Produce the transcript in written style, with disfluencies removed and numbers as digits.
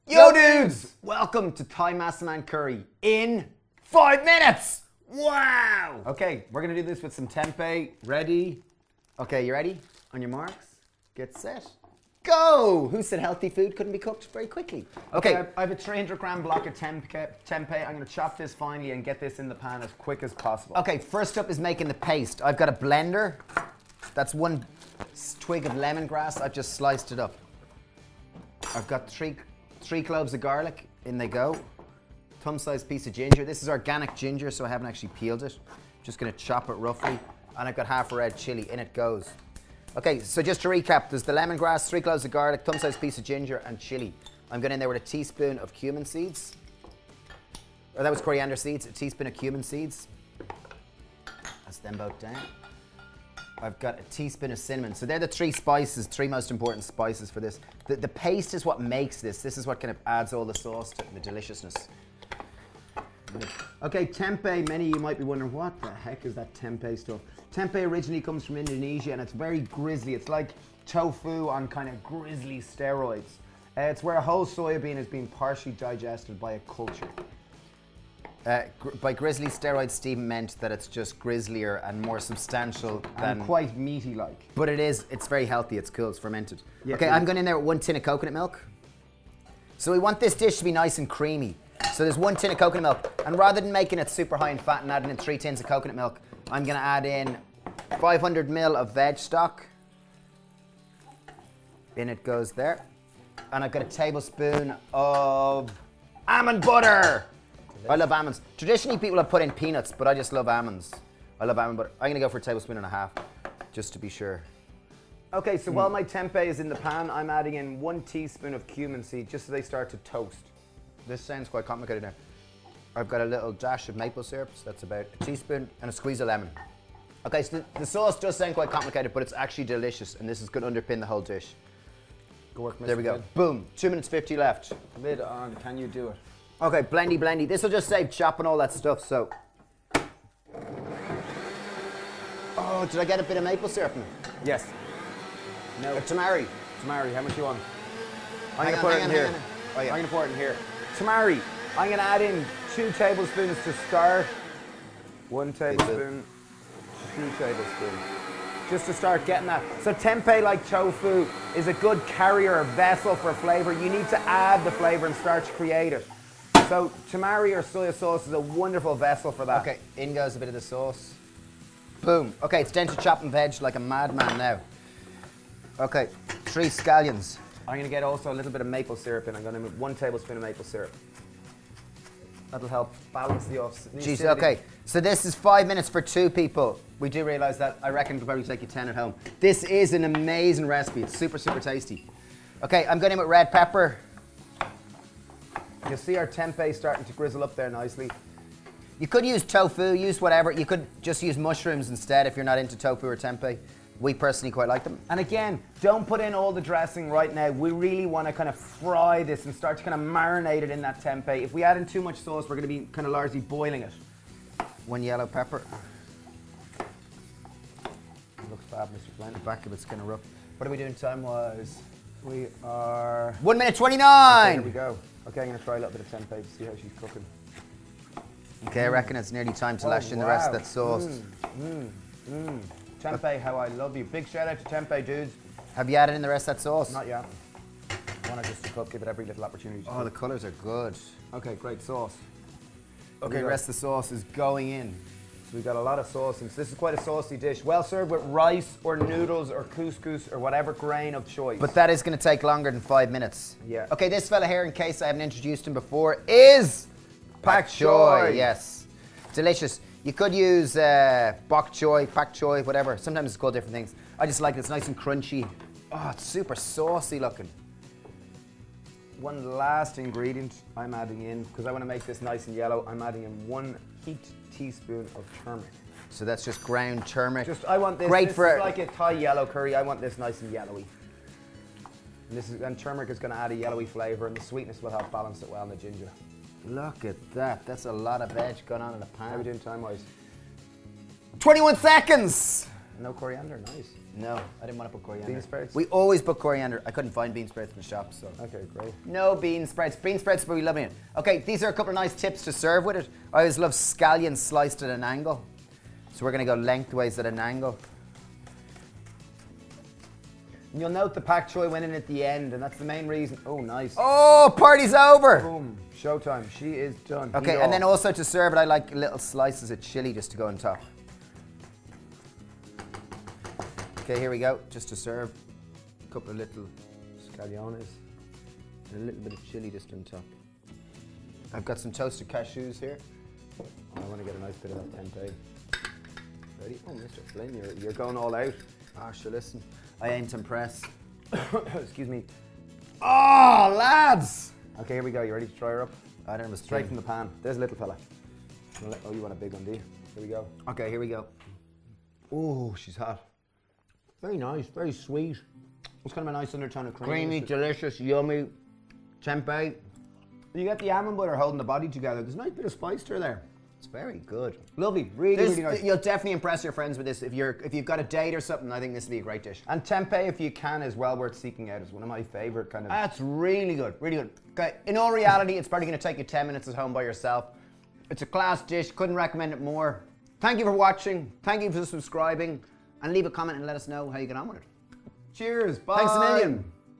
Yo dudes! Welcome to Thai Massaman Curry in 5 minutes! Wow! Okay, we're gonna do this with some tempeh. Ready? Okay, you ready? On your marks, get set, go! Who said healthy food couldn't be cooked very quickly? Okay, I have a 300 gram block of tempeh. I'm gonna chop this finely and get this in the pan as quick as possible. Okay, first up is making the paste. I've got a blender. That's one twig of lemongrass. I've just sliced it up. I've got three cloves of garlic, in they go. Thumb-sized piece of ginger. This is organic ginger, so I haven't actually peeled it. Just gonna chop it roughly. And I've got half a red chili, in it goes. Okay, so just to recap, there's the lemongrass, 3 cloves of garlic, thumb-sized piece of ginger, and chili. I'm going in there with a teaspoon of cumin seeds. Or that was coriander seeds, a teaspoon of cumin seeds. That's them both down. I've got a teaspoon of cinnamon. So they're the 3 spices, 3 most important spices for this. The paste is what makes this. This is what kind of adds all the sauce to the deliciousness. Okay, tempeh. Many of you might be wondering, what the heck is that tempeh stuff? Tempeh originally comes from Indonesia and it's very grisly. It's like tofu on kind of grisly steroids. It's where a whole soybean is being partially digested by a culture. By grisly steroids, Stephen meant that it's just grislier and more substantial than... And quite meaty-like. But it's very healthy, it's cool, it's fermented. Yeah, okay, I'm going in there with 1 tin of coconut milk. So we want this dish to be nice and creamy. So there's 1 tin of coconut milk. And rather than making it super high in fat and adding in 3 tins of coconut milk, I'm going to add in 500 ml of veg stock. In it goes there. And I've got a tablespoon of almond butter. I love almonds. Traditionally, people have put in peanuts, but I just love almonds. I love almond butter. I'm gonna go for a tablespoon and a half, just to be sure. Okay, so while my tempeh is in the pan, I'm adding in 1 teaspoon of cumin seed, just so they start to toast. This sounds quite complicated now. I've got a little dash of maple syrup, so that's about a teaspoon, and a squeeze of lemon. Okay, so the sauce does sound quite complicated, but it's actually delicious, and this is gonna underpin the whole dish. Good work, Mr. There we go. Boom, 2 minutes 50 left. Lid on, can you do it? Okay, blendy. This will just save chopping all that stuff, so. Oh, did I get a bit of maple syrup in it? Yes. No. Tamari, how much do you want? I'm going to put it in here. Oh, yeah. I'm going to pour it in here. Tamari, I'm going to add in 2 tablespoons to start. 1 tablespoon, 2 tablespoons. Just to start getting that. So tempeh, like tofu, is a good carrier or vessel for flavor. You need to add the flavor and start to create it. So tamari or soy sauce is a wonderful vessel for that. Okay, in goes a bit of the sauce. Boom. Okay, it's down to chopping veg like a madman now. Okay, 3 scallions. I'm gonna get also a little bit of maple syrup in. I'm gonna move 1 tablespoon of maple syrup. That'll help balance the off. Jeez, okay. So this is 5 minutes for 2 people. We do realize that. I reckon it'll probably take you 10 at home. This is an amazing recipe. It's super, super tasty. Okay, I'm going in with red pepper. You'll see our tempeh starting to grizzle up there nicely. You could use tofu, use whatever. You could just use mushrooms instead if you're not into tofu or tempeh. We personally quite like them. And again, don't put in all the dressing right now. We really want to kind of fry this and start to kind of marinate it in that tempeh. If we add in too much sauce, we're going to be kind of largely boiling it. 1 yellow pepper. It looks fab, Mr. Flynn. The back of it's kind of rough. What are we doing time-wise? We are... 1 minute 29! Okay, here we go. Okay, I'm going to try a little bit of tempeh to see how she's cooking. Okay, I reckon it's nearly time to lash in the rest of that sauce. Tempeh, how I love you. Big shout out to tempeh, dudes. Have you added in the rest of that sauce? Not yet. I want to just cook, give it every little opportunity to cook. The colours are good. Okay, great sauce. Okay, the rest of the sauce is going in. So we've got a lot of sauce, and so this is quite a saucy dish. Well served with rice or noodles or couscous or whatever grain of choice. But that is going to take longer than 5 minutes. Yeah. Okay, this fella here, in case I haven't introduced him before, is pak choy. Yes. Delicious. You could use bok choy, pak choy, whatever. Sometimes it's called different things. I just like it. It's nice and crunchy. Oh, it's super saucy looking. One last ingredient I'm adding in, because I want to make this nice and yellow, I'm adding in 1 heaped teaspoon of turmeric. So that's just ground turmeric. I want this, this is like a Thai yellow curry. I want this nice and yellowy. And turmeric is going to add a yellowy flavour, and the sweetness will help balance it well in the ginger. Look at that. That's a lot of veg going on in the pan. How are we doing time-wise? 21 seconds! No coriander, nice. No, I didn't want to put coriander. Bean sprouts? We always put coriander. I couldn't find bean sprouts in the shop, so. Okay, great. No bean sprouts. Bean sprouts, but we love it. Okay, these are a couple of nice tips to serve with it. I always love scallions sliced at an angle. So we're going to go lengthways at an angle. And you'll note the pak choy went in at the end, and that's the main reason. Oh, nice. Oh, party's over. Boom. Showtime. She is done. Okay, and then also to serve it, I like little slices of chili just to go on top. Okay, here we go. Just to serve, a couple of little scallones and a little bit of chili just on top. I've got some toasted cashews here. I want to get a nice bit of that tempeh. Ready? Oh, Mr. Flynn, you're going all out. Ah, sure, listen. I aim to impress. Excuse me. Oh, lads! Okay, here we go. You ready to try her up? I don't know. Straight from the pan. There's a little fella. Oh, you want a big one, do you? Here we go. Okay, here we go. Oh, she's hot. Very nice, very sweet. It's kind of a nice undertone of cream. Creamy, delicious, yummy. Tempeh. You get the almond butter holding the body together. There's a nice bit of spice to her there. It's very good. Lovely, really nice. You'll definitely impress your friends with this. If you've got a date or something, I think this would be a great dish. And tempeh, if you can, is well worth seeking out. It's one of my favorite kind of. That's really good, really good. Okay, in all reality, it's probably going to take you 10 minutes at home by yourself. It's a class dish. Couldn't recommend it more. Thank you for watching. Thank you for subscribing. And leave a comment and let us know how you get on with it. Cheers. Bye. Thanks a million.